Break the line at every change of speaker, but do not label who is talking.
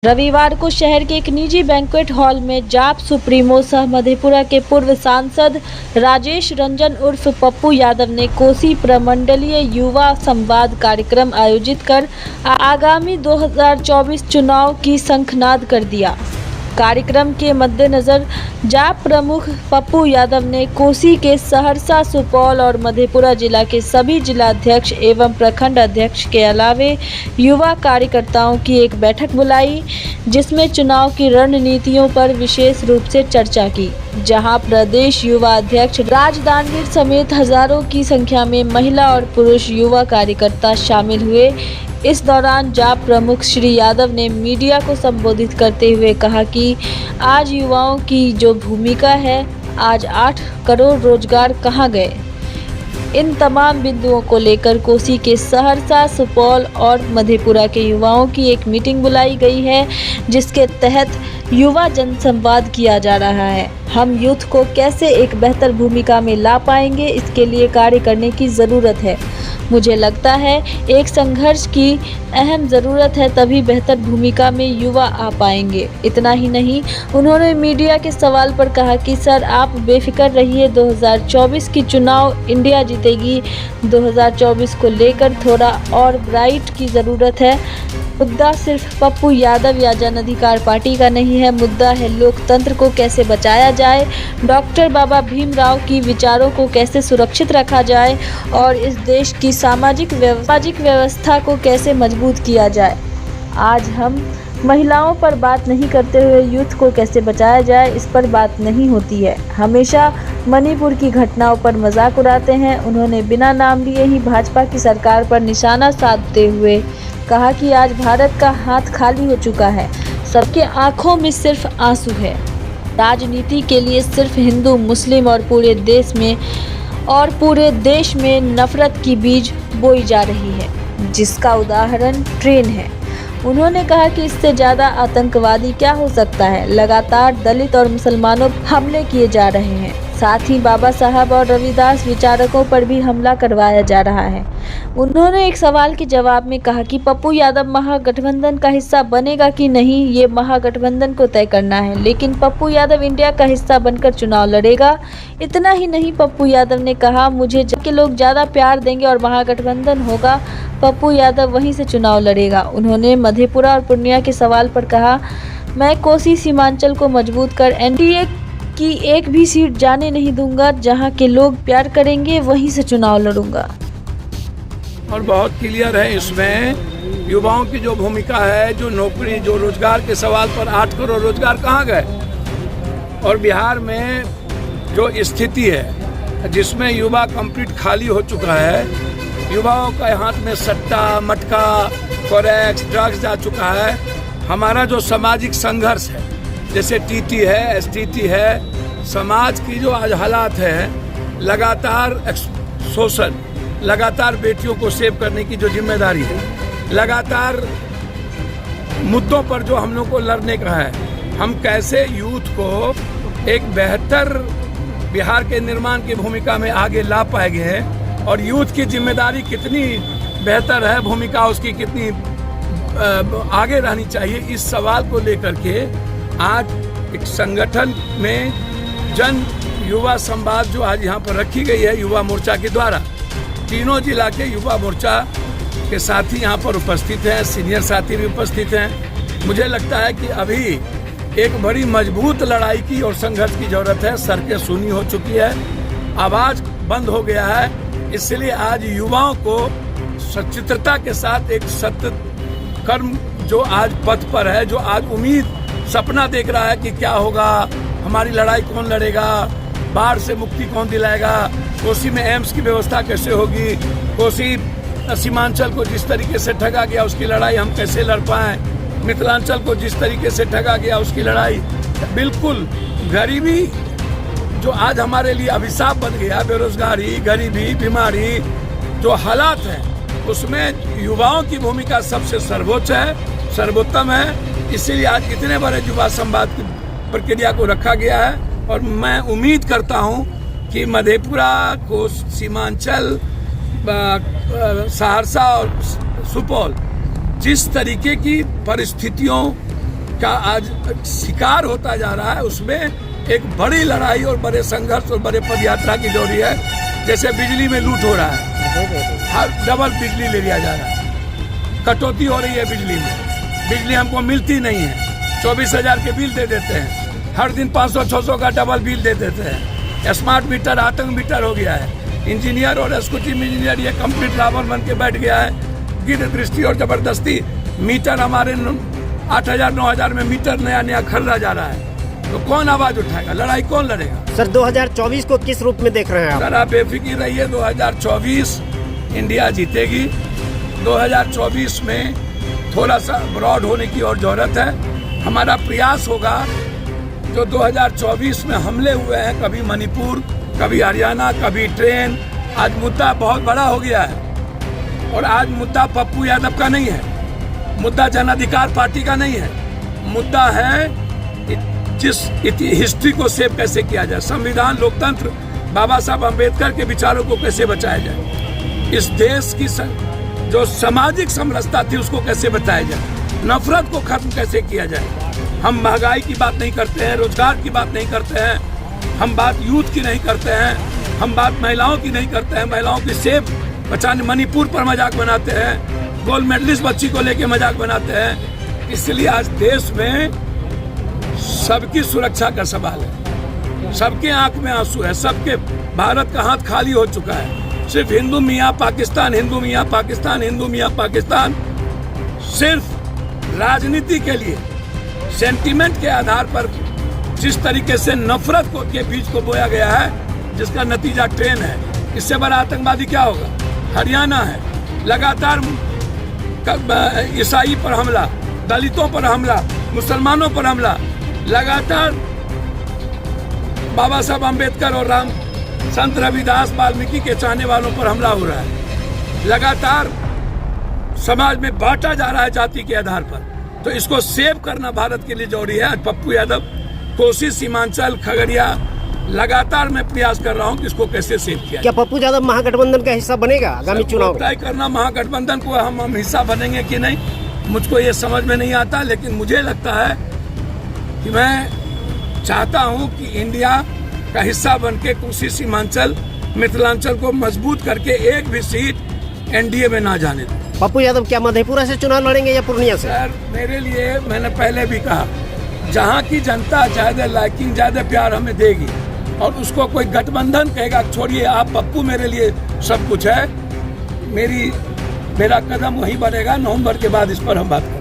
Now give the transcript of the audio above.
रविवार को शहर के एक निजी बैंक्वेट हॉल में जाप सुप्रीमो सह मधेपुरा के पूर्व सांसद राजेश रंजन उर्फ पप्पू यादव ने कोसी प्रमंडलीय युवा संवाद कार्यक्रम आयोजित कर आगामी 2024 चुनाव की शंखनाद कर दिया। कार्यक्रम के मद्देनजर जाप प्रमुख पप्पू यादव ने कोसी के सहरसा, सुपौल और मधेपुरा जिला के सभी जिलाध्यक्ष एवं प्रखंड अध्यक्ष के अलावे युवा कार्यकर्ताओं की एक बैठक बुलाई, जिसमें चुनाव की रणनीतियों पर विशेष रूप से चर्चा की। जहां प्रदेश युवा अध्यक्ष राज दानवीर समेत हजारों की संख्या में महिला और पुरुष युवा कार्यकर्ता शामिल हुए। इस दौरान जाप प्रमुख श्री यादव ने मीडिया को संबोधित करते हुए कहा कि आज युवाओं की जो भूमिका है, आज 8 करोड़ रोजगार कहाँ गए। इन तमाम बिंदुओं को लेकर कोसी के सहरसा, सुपौल और मधेपुरा के युवाओं की एक मीटिंग बुलाई गई है, जिसके तहत युवा जनसंवाद किया जा रहा है। हम यूथ को कैसे एक बेहतर भूमिका में ला पाएंगे, इसके लिए कार्य करने की ज़रूरत है। मुझे लगता है एक संघर्ष की अहम ज़रूरत है, तभी बेहतर भूमिका में युवा आ पाएंगे। इतना ही नहीं, उन्होंने मीडिया के सवाल पर कहा कि सर आप बेफिक्र रहिए, 2024 की चुनाव इंडिया जीतेगी। 2024 को लेकर थोड़ा और ब्राइट की ज़रूरत है। मुद्दा सिर्फ पप्पू यादव या जन अधिकार पार्टी का नहीं है, मुद्दा है लोकतंत्र को कैसे बचाया जाए, डॉक्टर बाबा भीमराव की विचारों को कैसे सुरक्षित रखा जाए और इस देश की सामाजिक व्यवस्था को कैसे मजबूत किया जाए। आज हम महिलाओं पर बात नहीं करते हुए यूथ को कैसे बचाया जाए, इस पर बात नहीं होती है। हमेशा मणिपुर की घटनाओं पर मजाक उड़ाते हैं। उन्होंने बिना नाम लिए ही भाजपा की सरकार पर निशाना साधते हुए कहा कि आज भारत का हाथ खाली हो चुका है, सबके आंखों में सिर्फ आंसू है। राजनीति के लिए सिर्फ हिंदू, मुस्लिम और पूरे देश में नफरत की बीज बोई जा रही है, जिसका उदाहरण ट्रेन है। उन्होंने कहा कि इससे ज़्यादा आतंकवादी क्या हो सकता है। लगातार दलित और मुसलमानों पर हमले किए जा रहे हैं, साथ ही बाबा साहब और रविदास विचारकों पर भी हमला करवाया जा रहा है। उन्होंने एक सवाल के जवाब में कहा कि पप्पू यादव महागठबंधन का हिस्सा बनेगा कि नहीं, ये महागठबंधन को तय करना है, लेकिन पप्पू यादव इंडिया का हिस्सा बनकर चुनाव लड़ेगा। इतना ही नहीं, पप्पू यादव ने कहा मुझे के लोग ज़्यादा प्यार देंगे और महागठबंधन होगा, पप्पू यादव वहीं से चुनाव लड़ेगा। उन्होंने मधेपुरा और पूर्णिया के सवाल पर कहा, मैं कोसी सीमांचल को मजबूत कर एनडीए की एक भी सीट जाने नहीं दूंगा, जहां के लोग प्यार करेंगे वहीं से चुनाव लड़ूंगा।
और बहुत क्लियर है इसमें युवाओं की जो भूमिका है, जो नौकरी, जो रोजगार के सवाल पर 8 करोड़ रोजगार कहाँ गए। और बिहार में जो स्थिति है जिसमें युवा कंप्लीट खाली हो चुका है, युवाओं के हाथ में सट्टा, मटका, फॉरेक्स, ड्रग्स जा चुका है। हमारा जो सामाजिक संघर्ष है, जैसे टीटी है, एसटीटी है, समाज की जो आज हालात है, लगातार शोषण, लगातार बेटियों को सेव करने की जो जिम्मेदारी है, लगातार मुद्दों पर जो हम लोग को लड़ने का है, हम कैसे यूथ को एक बेहतर बिहार के निर्माण की भूमिका में आगे ला पाएंगे और यूथ की जिम्मेदारी कितनी बेहतर है, भूमिका उसकी कितनी आगे रहनी चाहिए, इस सवाल को लेकर के आज एक संगठन में जन युवा संवाद जो आज यहाँ पर रखी गई है युवा मोर्चा के द्वारा, तीनों जिला के युवा मोर्चा के साथी यहाँ पर उपस्थित हैं, सीनियर साथी भी उपस्थित हैं। मुझे लगता है कि अभी एक बड़ी मजबूत लड़ाई की और संघर्ष की जरूरत है। सड़कें सूनी हो चुकी है, आवाज बंद हो गया है, इसलिए आज युवाओं को सचित्रता के साथ एक सत्य कर्म जो आज पथ पर है, जो आज उम्मीद सपना देख रहा है कि क्या होगा, हमारी लड़ाई कौन लड़ेगा, बाढ़ से मुक्ति कौन दिलाएगा, कोसी में एम्स की व्यवस्था कैसे होगी, कोसी सीमांचल को जिस तरीके से ठगा गया उसकी लड़ाई हम कैसे लड़ पाएं, मिथिलांचल को जिस तरीके से ठगा गया उसकी लड़ाई। बिल्कुल गरीबी जो आज हमारे लिए अभिशाप बन गया, बेरोजगारी, गरीबी, बीमारी जो हालात हैं, उसमें युवाओं की भूमिका सबसे सर्वोच्च है, सर्वोत्तम है। इसीलिए आज इतने बड़े युवा संवाद की प्रक्रिया को रखा गया है और मैं उम्मीद करता हूं कि मधेपुरा को सीमांचल, सहरसा और सुपौल जिस तरीके की परिस्थितियों का आज शिकार होता जा रहा है, उसमें एक बड़ी लड़ाई और बड़े संघर्ष और बड़े पदयात्रा की जरूरी है। जैसे बिजली में लूट हो रहा है, हर डबल बिजली ले लिया जा रहा है, कटौती हो रही है बिजली में, बिजली हमको मिलती नहीं है, 24,000 के बिल दे देते हैं, हर दिन 500-600 का डबल बिल दे देते हैं। स्मार्ट मीटर आतंक मीटर हो गया है। इंजीनियर और एक्जीक्यूटिव इंजीनियर ये कंप्लीट रावण बन के बैठ गया है। गिर दृष्टि और जबरदस्ती मीटर हमारे 8,000-9,000 में मीटर नया नया खरीदा जा रहा है, तो कौन आवाज उठाएगा? लड़ाई कौन लड़ेगा?
सर 2024 को किस रूप में देख रहे हैं आप?
सर आप बेफिक्र रहिए, 2024 इंडिया जीतेगी। 2024 में थोड़ा सा ब्रॉड होने की और जरूरत है। हमारा प्रयास होगा, जो 2024 में हमले हुए हैं, कभी मणिपुर, कभी हरियाणा, कभी ट्रेन, आज मुद्दा बहुत बड़ा हो गया है। और आज मुद्दा पप्पू यादव का नहीं है, मुद्दा जन अधिकार पार्टी का नहीं है, मुद्दा है जिस हिस्ट्री को सेव कैसे किया जाए, संविधान, लोकतंत्र, बाबा साहब अम्बेडकर के विचारों को कैसे बचाया जाए, इस देश की जो सामाजिक समरसता थी उसको कैसे बचाया जाए, नफरत को खत्म कैसे किया जाए। हम महंगाई की बात नहीं करते हैं, रोजगार की बात नहीं करते हैं, हम बात यूथ की नहीं करते हैं, हम बात महिलाओं की नहीं करते हैं, महिलाओं की सेफ बचाने, मणिपुर पर मजाक बनाते हैं, गोल्ड मेडलिस्ट बच्ची को लेके मजाक बनाते हैं। इसलिए आज देश में सबकी सुरक्षा का सवाल है, सबके आंख में आंसू है, सबके भारत का हाथ खाली हो चुका है। सिर्फ हिंदू मियाँ पाकिस्तान, हिंदू मियाँ पाकिस्तान, हिंदू मियाँ पाकिस्तान, सिर्फ राजनीति के लिए सेंटीमेंट के आधार पर जिस तरीके से नफरत को के बीच को बोया गया है, जिसका नतीजा ट्रेन है। इससे बड़ा आतंकवादी क्या होगा? हरियाणा है, लगातार ईसाई पर हमला, दलितों पर हमला, मुसलमानों पर हमला, लगातार बाबा साहब अम्बेडकर और राम संत रविदास वाल्मीकि के चाहने वालों पर हमला हो रहा है, लगातार समाज में बांटा जा रहा है जाति के आधार पर। तो इसको सेव करना भारत के लिए जरूरी है। आज पप्पू यादव, कोसी, सीमांचल, खगड़िया, लगातार मैं प्रयास कर रहा हूं कि इसको कैसे सेव किया।
क्या पप्पू यादव महागठबंधन का हिस्सा बनेगा आगामी चुनाव?
तय करना महागठबंधन को हम हिस्सा बनेंगे कि नहीं, मुझको ये समझ में नहीं आता, लेकिन मुझे लगता है कि मैं चाहता हूं कि इंडिया का हिस्सा बनके कोसी, सीमांचल, मिथिलांचल को मजबूत करके एक भी सीट एनडीए में ना जाने दें।
पप्पू यादव क्या मधेपुरा से चुनाव लड़ेंगे या पूर्णिया से?
सर मेरे लिए, मैंने पहले भी कहा, जहाँ की जनता ज्यादा लाइकिंग, ज्यादा प्यार हमें देगी और उसको कोई गठबंधन कहेगा छोड़िए आप पप्पू मेरे लिए सब कुछ है, मेरा कदम वहीं बढ़ेगा। नवंबर के बाद इस पर हम बात करेंगे।